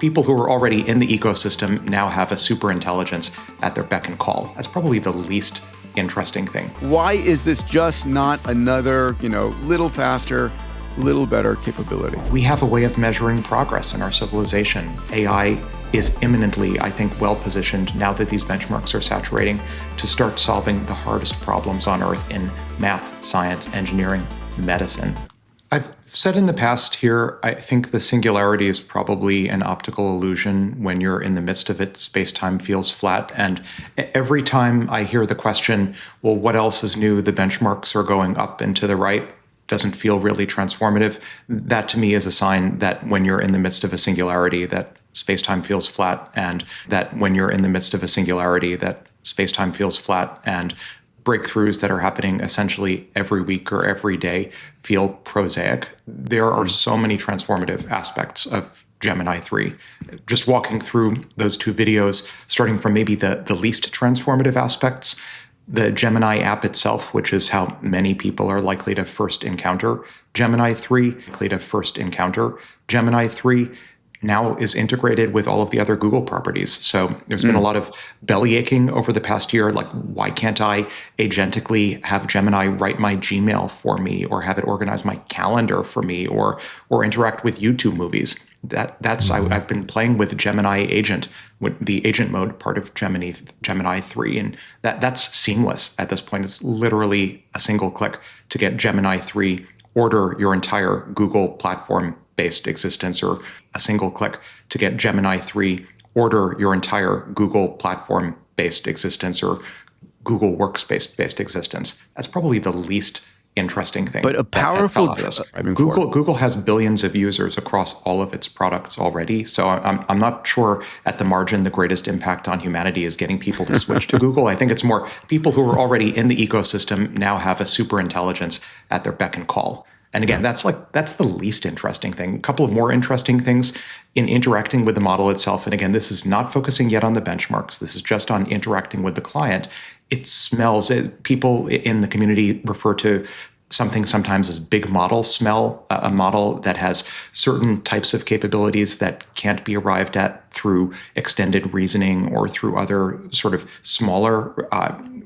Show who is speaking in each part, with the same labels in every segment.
Speaker 1: People who are already in the ecosystem now have a super intelligence at their beck and call. That's probably the least interesting thing.
Speaker 2: Why is this just not another, little faster, little better capability?
Speaker 1: We have a way of measuring progress in our civilization. AI is imminently, I think, well positioned now that these benchmarks are saturating to start solving the hardest problems on Earth in math, science, engineering, medicine. I've said in the past here, I think the singularity is probably an optical illusion. When you're in the midst of it, space-time feels flat. And every time I hear the question, well, what else is new? The benchmarks are going up and to the right. Doesn't feel really transformative. That to me is a sign that when you're in the midst of a singularity, that space-time feels flat, and that when you're in the midst of a singularity, that space-time feels flat, and breakthroughs that are happening essentially every week or every day feel prosaic. There are so many transformative aspects of Gemini 3. Just walking through those two videos, starting from maybe the least transformative aspects, the Gemini app itself, which is how many people are likely to first encounter Gemini 3, Gemini 3 now is integrated with all of the other Google properties. So there's been a lot of belly aching over the past year, like, why can't I agentically have Gemini write my Gmail for me, or have it organize my calendar for me, or interact with YouTube movies? I've been playing with Gemini Agent, with the agent mode part of Gemini 3, and that's seamless at this point. It's literally a single click to get Gemini 3 order your entire Google platform-based existence, or a single click to get Gemini 3 order your entire Google platform-based existence, or Google Workspace-based existence. That's probably the least interesting thing.
Speaker 2: But a powerful
Speaker 1: Google has billions of users across all of its products already. So I'm not sure at the margin the greatest impact on humanity is getting people to switch to Google. I think it's more people who are already in the ecosystem now have a super intelligence at their beck and call. And again, that's the least interesting thing. A couple of more interesting things in interacting with the model itself. And again, this is not focusing yet on the benchmarks. This is just on interacting with the client. It smells. People in the community refer to something sometimes as big model smell, a model that has certain types of capabilities that can't be arrived at through extended reasoning or through other sort of smaller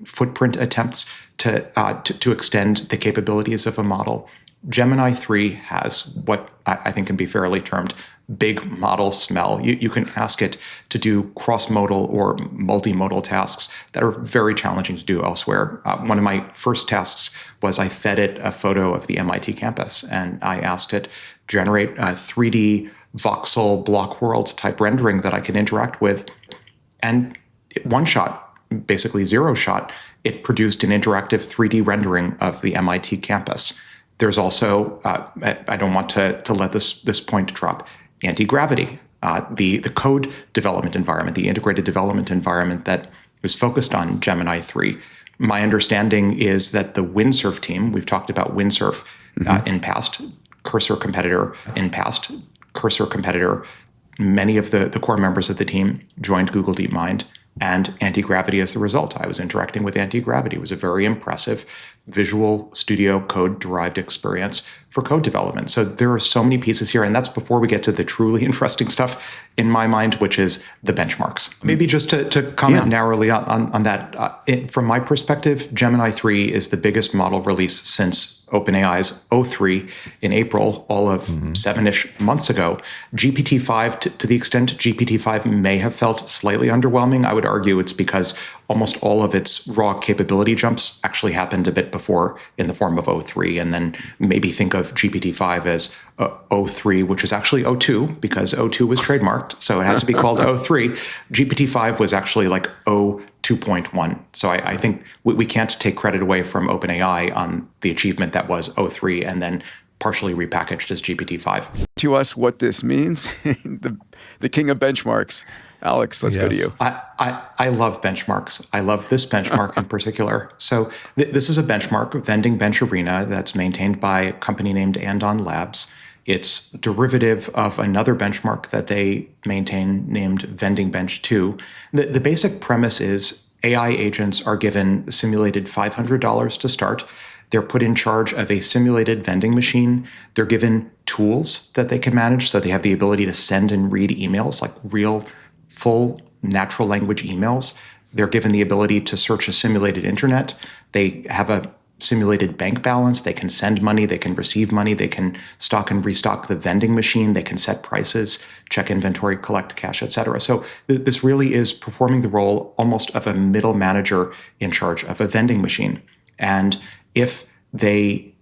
Speaker 1: footprint attempts to extend the capabilities of a model. Gemini 3 has what I think can be fairly termed big model smell. You can ask it to do cross-modal or multimodal tasks that are very challenging to do elsewhere. One of my first tasks was I fed it a photo of the MIT campus, and I asked it generate a 3D voxel block world type rendering that I can interact with. And one shot, basically zero shot, it produced an interactive 3D rendering of the MIT campus. There's also, I don't want to let this point drop, anti-gravity, the code development environment, the integrated development environment that was focused on Gemini 3. My understanding is that the Windsurf team, we've talked about Windsurf in past, cursor competitor, many of the core members of the team joined Google DeepMind, and anti-gravity as the result. I was interacting with anti-gravity. It was a very impressive Visual Studio Code-derived experience for code development. So there are so many pieces here, and that's before we get to the truly interesting stuff in my mind, which is the benchmarks. Maybe just to comment narrowly on that, from my perspective, Gemini 3 is the biggest model release since OpenAI's O3 in April, all of 7-ish months ago. GPT-5, to the extent GPT-5 may have felt slightly underwhelming, I would argue it's because almost all of its raw capability jumps actually happened a bit before in the form of O3, and then maybe think of GPT-5 as O3, which is actually O2, because O2 was trademarked, so it had to be called O3. GPT-5 was actually like O2.1. So I think we can't take credit away from OpenAI on the achievement that was O3 and then partially repackaged as GPT-5.
Speaker 2: To us, what this means, the king of benchmarks. Alex, let's go to you.
Speaker 1: I love benchmarks. I love this benchmark in particular. So this is a benchmark, Vending Bench Arena, that's maintained by a company named Andon Labs. It's derivative of another benchmark that they maintain named Vending Bench 2. The basic premise is AI agents are given simulated $500 to start. They're put in charge of a simulated vending machine. They're given tools that they can manage. So they have the ability to send and read emails, like real, full, natural language emails. They're given the ability to search a simulated internet. They have a simulated bank balance. They can send money. They can receive money. They can stock and restock the vending machine. They can set prices, check inventory, collect cash, et cetera. So this really is performing the role almost of a middle manager in charge of a vending machine. And if the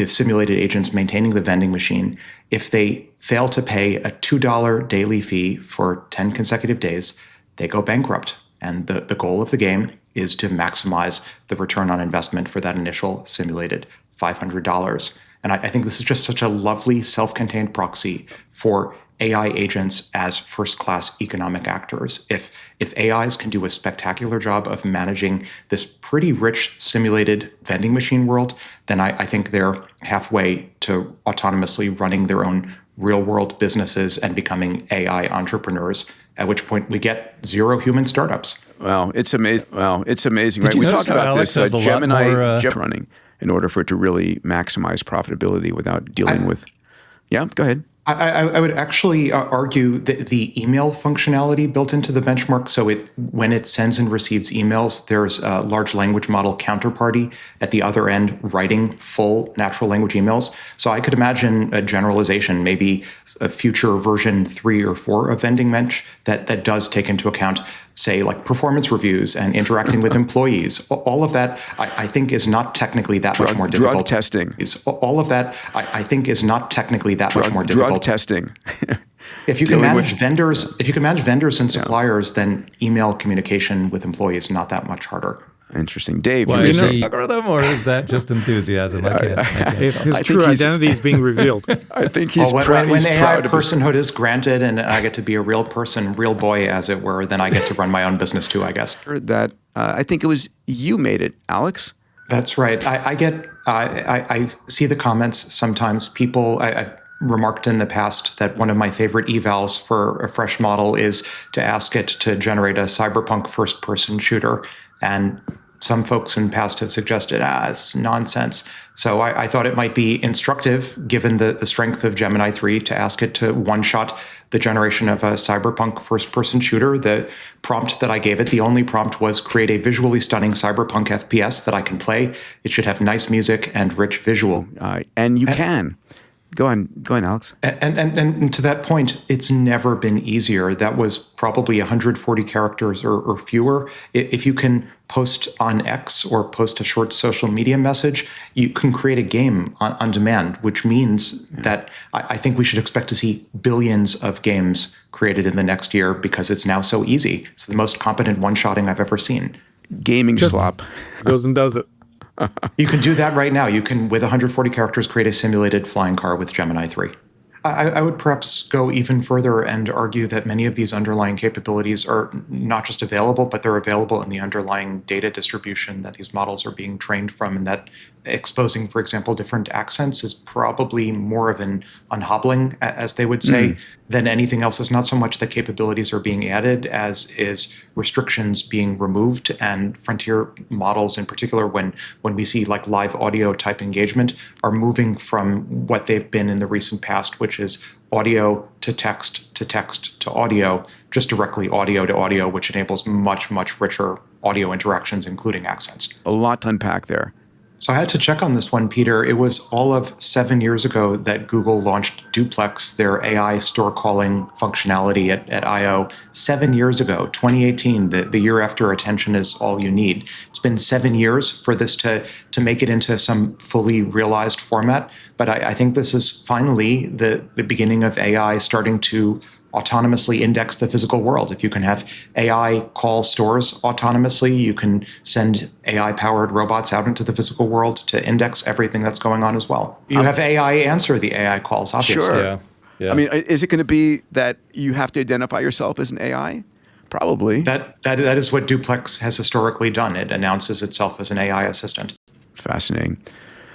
Speaker 1: simulated agents maintaining the vending machine, if they fail to pay a $2 daily fee for 10 consecutive days, they go bankrupt. And the goal of the game is to maximize the return on investment for that initial simulated $500. And I think this is just such a lovely self-contained proxy for AI agents as first-class economic actors. If AIs can do a spectacular job of managing this pretty rich simulated vending machine world, then I think they're halfway to autonomously running their own real-world businesses and becoming AI entrepreneurs, at which point we get zero human startups.
Speaker 2: Wow, it's amazing. Right? We talked about
Speaker 3: Alex
Speaker 2: this Gemini
Speaker 3: more,
Speaker 2: running in order for it to really maximize profitability without dealing with. Yeah, go ahead.
Speaker 1: I would actually argue that the email functionality built into the benchmark, so when it sends and receives emails, there's a large language model counterparty at the other end writing full natural language emails. So I could imagine a generalization, maybe a future version 3 or 4 of Vending Mensch that does take into account, say, like performance reviews and interacting with employees. All of that, I think, is not technically that much more difficult.
Speaker 2: Drug testing.
Speaker 1: All of that, I think, is not technically that much more difficult.
Speaker 2: Drug testing.
Speaker 1: If you can manage vendors and suppliers, then email communication with employees is not that much harder.
Speaker 2: Interesting. Dave,
Speaker 3: Why, is it algorithm, or is that just enthusiasm? I can't.
Speaker 4: If his true identity is being revealed.
Speaker 2: I think he's
Speaker 1: when
Speaker 2: proud.
Speaker 1: When AI personhood is granted and I get to be a real person, real boy, as it were, then I get to run my own business too, I guess.
Speaker 2: That I think it was you made it, Alex.
Speaker 1: That's right. I see the comments sometimes. I've remarked in the past that one of my favorite evals for a fresh model is to ask it to generate a cyberpunk first-person shooter. And some folks in the past have suggested, it's nonsense. So I thought it might be instructive, given the strength of Gemini 3, to ask it to one-shot the generation of a cyberpunk first-person shooter. The prompt that I gave it, the only prompt, was create a visually stunning cyberpunk FPS that I can play. It should have nice music and rich visual.
Speaker 2: And you can. Go on, Alex.
Speaker 1: And to that point, it's never been easier. That was probably 140 characters or fewer. If you can post on X or post a short social media message, you can create a game on demand, which means that I think we should expect to see billions of games created in the next year because it's now so easy. It's the most competent one-shotting I've ever seen.
Speaker 2: Gaming slop.
Speaker 4: Goes and does it.
Speaker 1: You can do that right now. You can, with 140 characters, create a simulated flying car with Gemini 3. I would perhaps go even further and argue that many of these underlying capabilities are not just available, but they're available in the underlying data distribution that these models are being trained from, and that exposing, for example, different accents is probably more of an unhobbling, as they would say, than anything else. It's not so much that capabilities are being added as is restrictions being removed, and frontier models in particular, when we see like live audio type engagement, are moving from what they've been in the recent past, which is audio to text to text to audio, just directly audio to audio, which enables much, much richer audio interactions, including accents.
Speaker 2: A lot to unpack there.
Speaker 1: So I had to check on this one, Peter. It was all of 7 years ago that Google launched Duplex, their AI store calling functionality at I/O. 7 years ago, 2018, the year after attention is all you need. It's been 7 years for this to make it into some fully realized format. But I think this is finally the beginning of AI starting to autonomously index the physical world. If you can have AI call stores autonomously, you can send AI-powered robots out into the physical world to index everything that's going on as well. You have AI answer the AI calls, obviously.
Speaker 2: Sure. Yeah. I mean, is it going to be that you have to identify yourself as an AI? Probably.
Speaker 1: That is what Duplex has historically done. It announces itself as an AI assistant.
Speaker 2: Fascinating.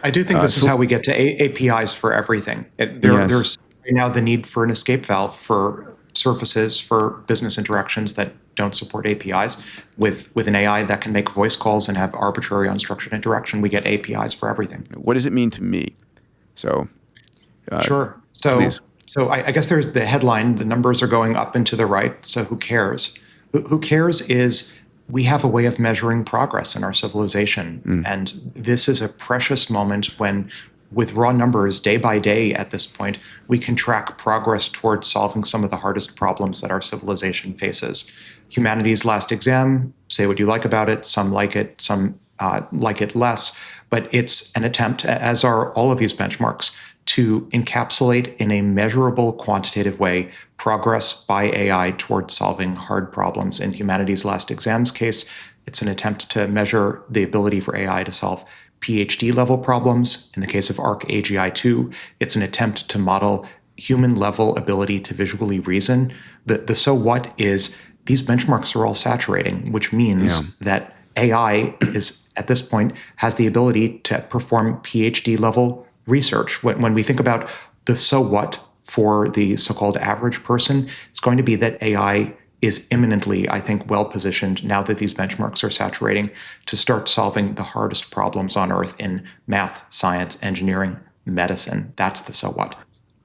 Speaker 1: I do think this is how we get to APIs for everything. There's right now the need for an escape valve for surfaces, for business interactions that don't support APIs. With an AI that can make voice calls and have arbitrary unstructured interaction, we get APIs for everything.
Speaker 2: What does it mean to me? So,
Speaker 1: Sure.
Speaker 2: please.
Speaker 1: So I guess there's the headline, the numbers are going up and to the right, so who cares? Who cares is we have a way of measuring progress in our civilization. And this is a precious moment when, with raw numbers, day by day at this point, we can track progress towards solving some of the hardest problems that our civilization faces. Humanity's last exam, say what you like about it, some like it, some like it less, but it's an attempt, as are all of these benchmarks, to encapsulate in a measurable, quantitative way progress by AI towards solving hard problems. In humanity's last exams case, it's an attempt to measure the ability for AI to solve PhD level problems. In the case of ARC-AGI-2, it's an attempt to model human level ability to visually reason. The so what is these benchmarks are all saturating, which means that AI is, at this point, has the ability to perform PhD level research. When we think about the so what for the so-called average person, it's going to be that AI is imminently, I think, well positioned now that these benchmarks are saturating to start solving the hardest problems on Earth in math, science, engineering, medicine. That's the so what.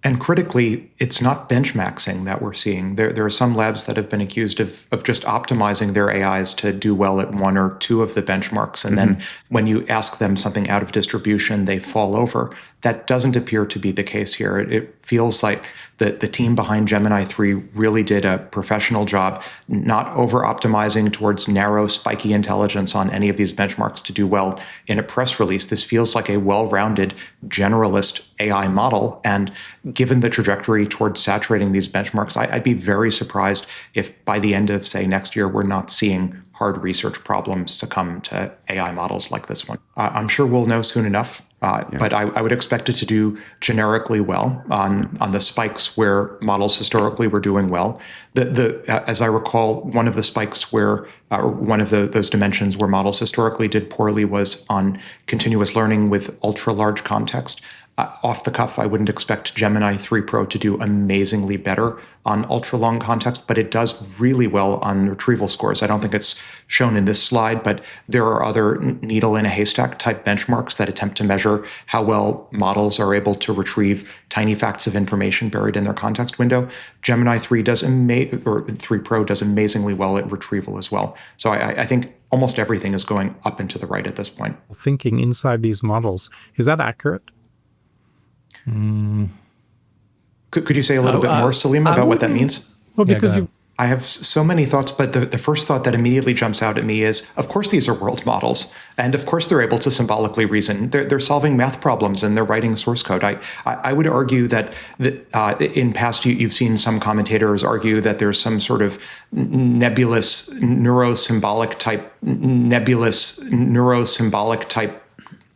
Speaker 1: And critically, it's not benchmarking that we're seeing. There are some labs that have been accused of just optimizing their AIs to do well at one or two of the benchmarks. And then when you ask them something out of distribution, they fall over. That doesn't appear to be the case here. It feels like the team behind Gemini 3 really did a professional job, not over-optimizing towards narrow, spiky intelligence on any of these benchmarks to do well. In a press release, this feels like a well-rounded generalist AI model. And given the trajectory towards saturating these benchmarks, I'd be very surprised if by the end of, say, next year, we're not seeing hard research problems succumb to AI models like this one. I'm sure we'll know soon enough. But I would expect it to do generically well on the spikes where models historically were doing well. As I recall, one of the spikes where one of those dimensions where models historically did poorly was on continuous learning with ultra large context. Off the cuff, I wouldn't expect Gemini 3 Pro to do amazingly better on ultra long context, but it does really well on retrieval scores. I don't think it's shown in this slide, but there are other needle in a haystack type benchmarks that attempt to measure how well models are able to retrieve tiny facts of information buried in their context window. Gemini 3 3 Pro does amazingly well at retrieval as well. So I think almost everything is going up and to the right at this point.
Speaker 4: Thinking inside these models, is that accurate?
Speaker 1: Could you say a little bit more, Salim, about what that means?
Speaker 4: Well, because
Speaker 1: I have so many thoughts, but the first thought that immediately jumps out at me is, of course, these are world models. And of course, they're able to symbolically reason. They're solving math problems and they're writing source code. I would argue that in past, you've seen some commentators argue that there's some sort of nebulous neurosymbolic type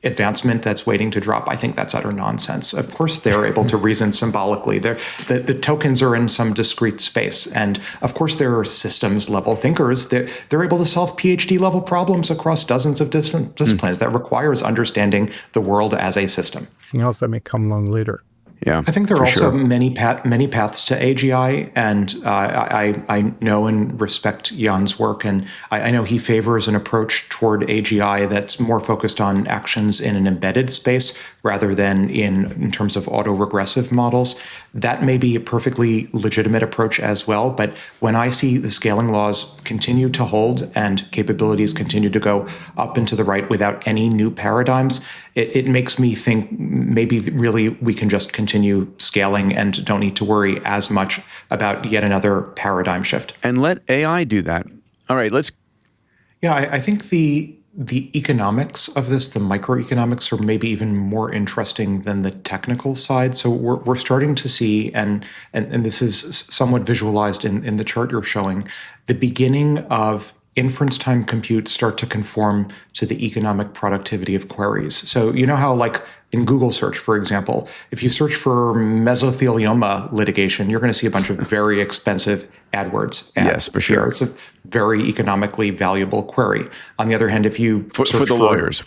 Speaker 1: advancement that's waiting to drop. I think that's utter nonsense. Of course, they're able to reason symbolically. The tokens are in some discrete space. And of course, there are systems level thinkers. They're able to solve PhD level problems across dozens of disciplines. That requires understanding the world as a system.
Speaker 4: Anything else that may come along later?
Speaker 2: Yeah,
Speaker 1: I think there are also many paths to AGI, and I know and respect Jan's work, and I know he favors an approach toward AGI that's more focused on actions in an embedded space rather than in terms of autoregressive models. That may be a perfectly legitimate approach as well, but when I see the scaling laws continue to hold and capabilities continue to go up and to the right without any new paradigms, it makes me think maybe really we can just continue scaling and don't need to worry as much about yet another paradigm shift.
Speaker 2: And let AI do that. All right, let's...
Speaker 1: Yeah, I think the economics of this, the microeconomics, are maybe even more interesting than the technical side. So we're starting to see, and this is somewhat visualized in the chart you're showing, the beginning of inference time compute start to conform to the economic productivity of queries. So you know how, like in Google search, for example, if you search for mesothelioma litigation, you're going to see a bunch of very expensive AdWords ads.
Speaker 2: Yes, for sure.
Speaker 1: It's a very economically valuable query. On the other hand, if you
Speaker 2: for the lawyers.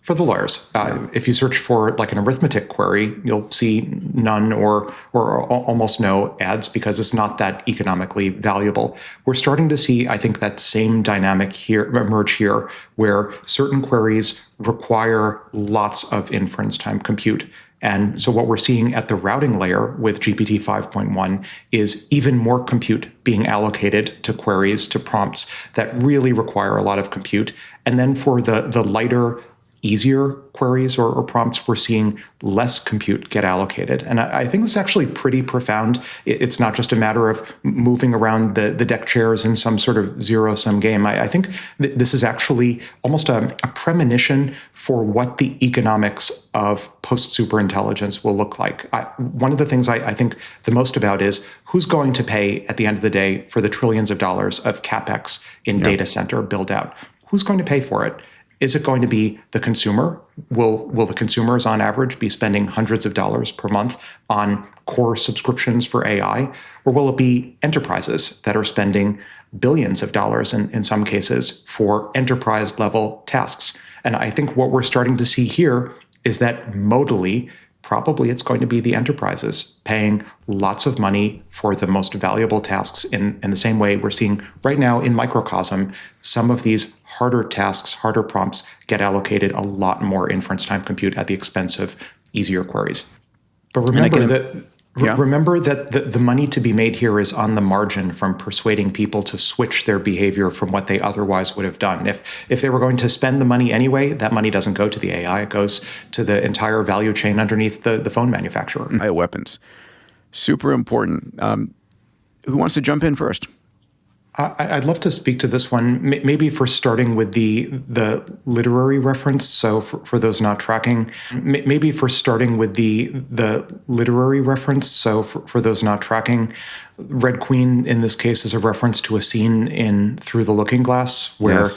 Speaker 1: For the lawyers, if you search for like an arithmetic query, you'll see none or almost no ads because it's not that economically valuable. We're starting to see, I think, that same dynamic here emerge here, where certain queries require lots of inference time compute. And so what we're seeing at the routing layer with GPT 5.1 is even more compute being allocated to queries, to prompts that really require a lot of compute. And then for the lighter, easier queries or prompts, we're seeing less compute get allocated. And I think it's actually pretty profound. It's not just a matter of moving around the deck chairs in some sort of zero-sum game. I think this is actually almost a premonition for what the economics of post-superintelligence will look like. One of the things I think the most about is who's going to pay at the end of the day for the trillions of dollars of CapEx in data center build out? Who's going to pay for it? Is it going to be the consumer? Will the consumers on average be spending hundreds of dollars per month on core subscriptions for AI? Or will it be enterprises that are spending billions of dollars in some cases for enterprise level tasks? And I think what we're starting to see here is that modally, probably it's going to be the enterprises paying lots of money for the most valuable tasks in the same way we're seeing right now in microcosm. Some of these harder tasks, harder prompts get allocated a lot more inference time compute at the expense of easier queries. But remember that the money to be made here is on the margin from persuading people to switch their behavior from what they otherwise would have done. If they were going to spend the money anyway, that money doesn't go to the AI. It goes to the entire value chain underneath the phone manufacturer.
Speaker 2: Bioweapons. Super important. Who wants to jump in first?
Speaker 1: I'd love to speak to this one, maybe for starting with the literary reference. So for those not tracking, maybe for starting with the literary reference. So for those not tracking, Red Queen in this case is a reference to a scene in Through the Looking Glass where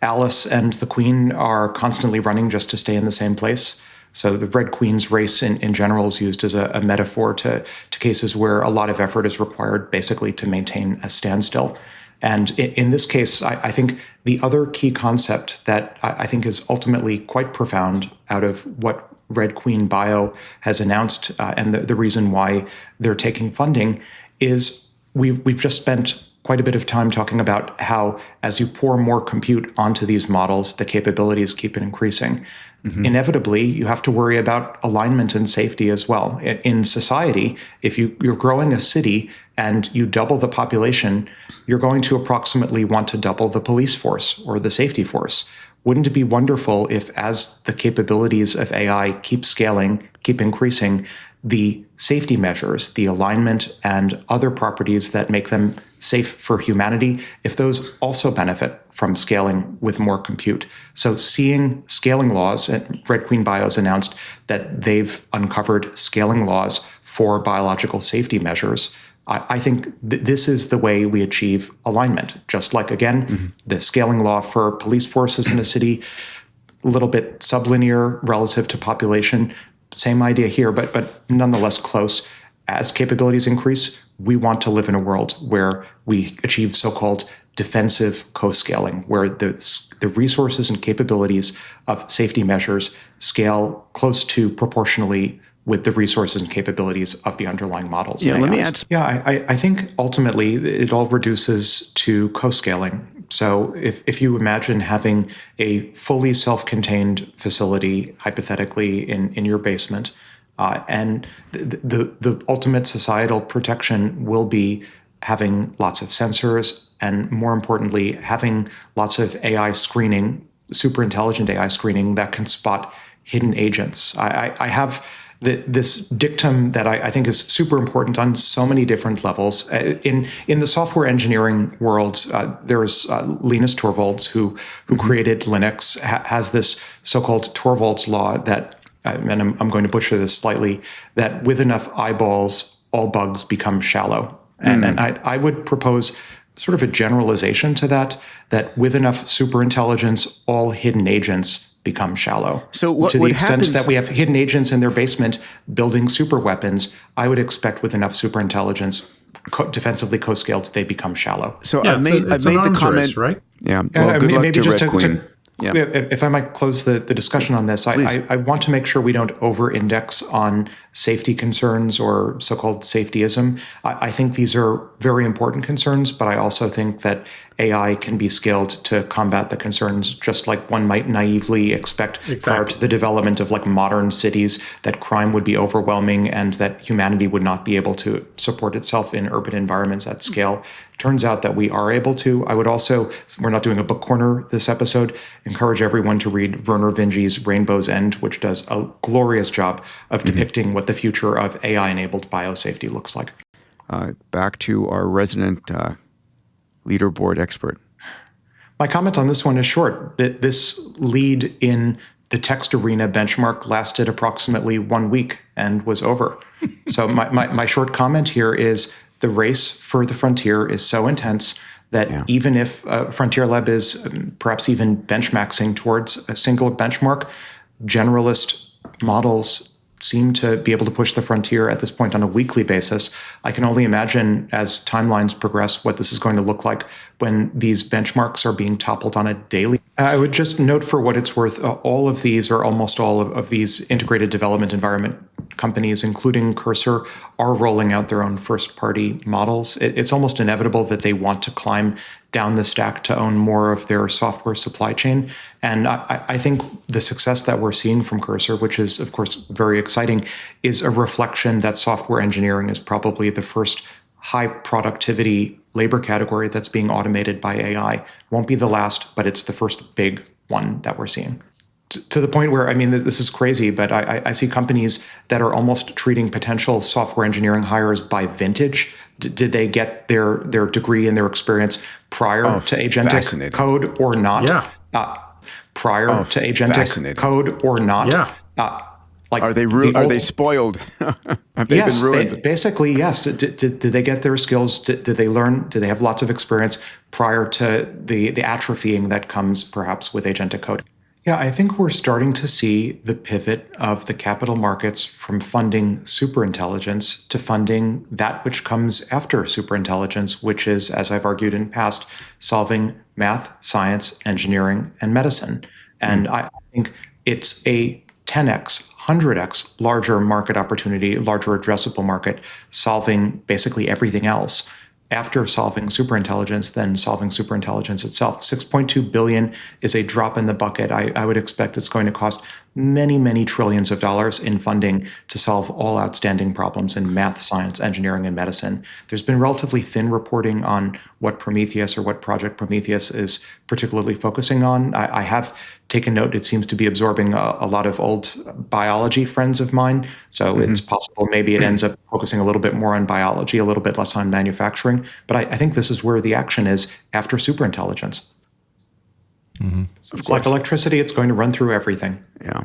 Speaker 1: Alice and the Queen are constantly running just to stay in the same place. So the Red Queen's race in general is used as a metaphor to cases where a lot of effort is required basically to maintain a standstill. And in this case, I think the other key concept that I think is ultimately quite profound out of what Red Queen Bio has announced and the reason why they're taking funding is we've just spent quite a bit of time talking about how as you pour more compute onto these models, the capabilities keep increasing. Mm-hmm. Inevitably, you have to worry about alignment and safety as well. In society, if you're growing a city and you double the population, you're going to approximately want to double the police force or the safety force. Wouldn't it be wonderful if, as the capabilities of AI keep scaling, keep increasing, the safety measures, the alignment and other properties that make them safe for humanity, if those also benefit from scaling with more compute? So seeing scaling laws, Red Queen Bio's announced that they've uncovered scaling laws for biological safety measures. I think this is the way we achieve alignment. Just like, again, the scaling law for police forces in a city, a little bit sublinear relative to population. Same idea here, but nonetheless close. As capabilities increase, we want to live in a world where we achieve so-called defensive co-scaling, where the resources and capabilities of safety measures scale close to proportionally with the resources and capabilities of the underlying models.
Speaker 2: Yeah, let me add.
Speaker 1: I think ultimately it all reduces to co-scaling. So if you imagine having a fully self-contained facility, hypothetically in your basement, and the ultimate societal protection will be having lots of sensors and, more importantly, having lots of AI screening, super intelligent AI screening that can spot hidden agents. I have this dictum that I think is super important on so many different levels. In the software engineering world, there's Linus Torvalds, who created Linux, has this so-called Torvalds law that, and I'm going to butcher this slightly, that with enough eyeballs, all bugs become shallow. And I would propose sort of a generalization to that with enough superintelligence, all hidden agents become shallow.
Speaker 2: So
Speaker 1: to the extent that we have hidden agents in their basement building super weapons, I would expect with enough superintelligence, defensively co-scaled, they become shallow.
Speaker 2: So I've made the comment,
Speaker 4: race, right?
Speaker 2: Yeah. Well, good luck
Speaker 1: maybe
Speaker 2: to
Speaker 1: just
Speaker 2: Red Queen. Yeah.
Speaker 1: If I might close the discussion on this, I want to make sure we don't over-index on safety concerns or so-called safetyism. I think these are very important concerns, but I also think that AI can be scaled to combat the concerns just like one might naively expect prior to the development of like modern cities, that crime would be overwhelming and that humanity would not be able to support itself in urban environments at scale. Turns out that we are able to. I would also, we're not doing a book corner this episode, encourage everyone to read Werner Vinge's Rainbow's End, which does a glorious job of depicting what the future of AI-enabled biosafety looks like.
Speaker 2: Back to our resident leaderboard expert.
Speaker 1: My comment on this one is short. This lead in the text arena benchmark lasted approximately 1 week and was over. So my short comment here is the race for the frontier is so intense that even if Frontier Lab is perhaps even benchmarking towards a single benchmark, generalist models seem to be able to push the frontier at this point on a weekly basis. I can only imagine as timelines progress what this is going to look like when these benchmarks are being toppled on a daily. I would just note for what it's worth, all of these or almost all of these integrated development environment companies, including Cursor, are rolling out their own first-party models. It's almost inevitable that they want to climb down the stack to own more of their software supply chain. And I think the success that we're seeing from Cursor, which is, of course, very exciting, is a reflection that software engineering is probably the first high productivity labor category that's being automated by AI. Won't be the last, but it's the first big one that we're seeing. To the point where, I mean, this is crazy, but I see companies that are almost treating potential software engineering hires by vintage. Did they get their degree and their experience prior to agentic code or not?
Speaker 4: Yeah.
Speaker 1: Prior to agentic code or not?
Speaker 4: Yeah.
Speaker 1: Like,
Speaker 2: are they spoiled? Have they been ruined?
Speaker 1: Basically, yes. Did they get their skills? Did they learn? Did they have lots of experience prior to the atrophying that comes perhaps with agentic code? Yeah, I think we're starting to see the pivot of the capital markets from funding superintelligence to funding that which comes after superintelligence, which is, as I've argued in past, solving math, science, engineering, and medicine. And I think it's a 10x, 100x larger market opportunity, larger addressable market, solving basically everything else after solving superintelligence than solving superintelligence itself. 6.2 billion is a drop in the bucket. I would expect it's going to cost many, many trillions of dollars in funding to solve all outstanding problems in math, science, engineering, and medicine. There's been relatively thin reporting on what Prometheus or what Project Prometheus is particularly focusing on. I have taken note, it seems to be absorbing a lot of old biology friends of mine. So it's possible maybe it ends up focusing a little bit more on biology, a little bit less on manufacturing. But I think this is where the action is after superintelligence. It's like electricity, it's going to run through everything.
Speaker 2: Yeah.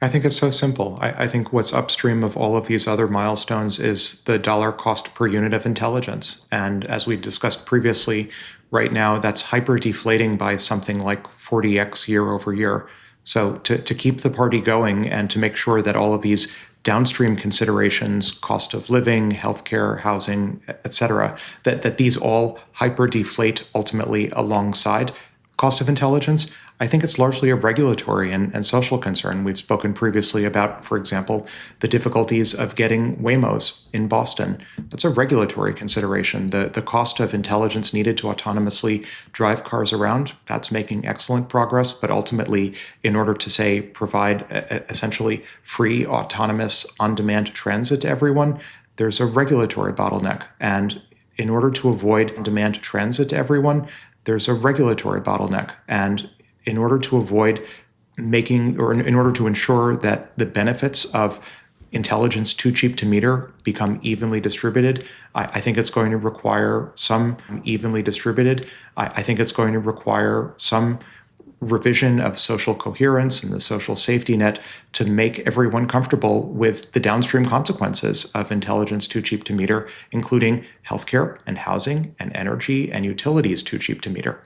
Speaker 1: I think it's so simple. I think what's upstream of all of these other milestones is the dollar cost per unit of intelligence. And as we've discussed previously, right now that's hyper deflating by something like 40x year over year. So to keep the party going and to make sure that all of these downstream considerations, cost of living, healthcare, housing, et cetera, that these all hyper deflate ultimately alongside cost of intelligence, I think it's largely a regulatory and social concern. We've spoken previously about, for example, the difficulties of getting Waymos in Boston. That's a regulatory consideration. The cost of intelligence needed to autonomously drive cars around, that's making excellent progress. But ultimately, in order to, say, provide essentially free, autonomous, on-demand transit to everyone, there's a regulatory bottleneck. And in order to avoid on-demand transit to everyone, there's a regulatory bottleneck. And in order to avoid making, or in order to ensure that the benefits of intelligence too cheap to meter become evenly distributed, I think it's going to require some evenly distributed. I think it's going to require some revision of social coherence and the social safety net to make everyone comfortable with the downstream consequences of intelligence too cheap to meter, including healthcare and housing and energy and utilities too cheap to meter.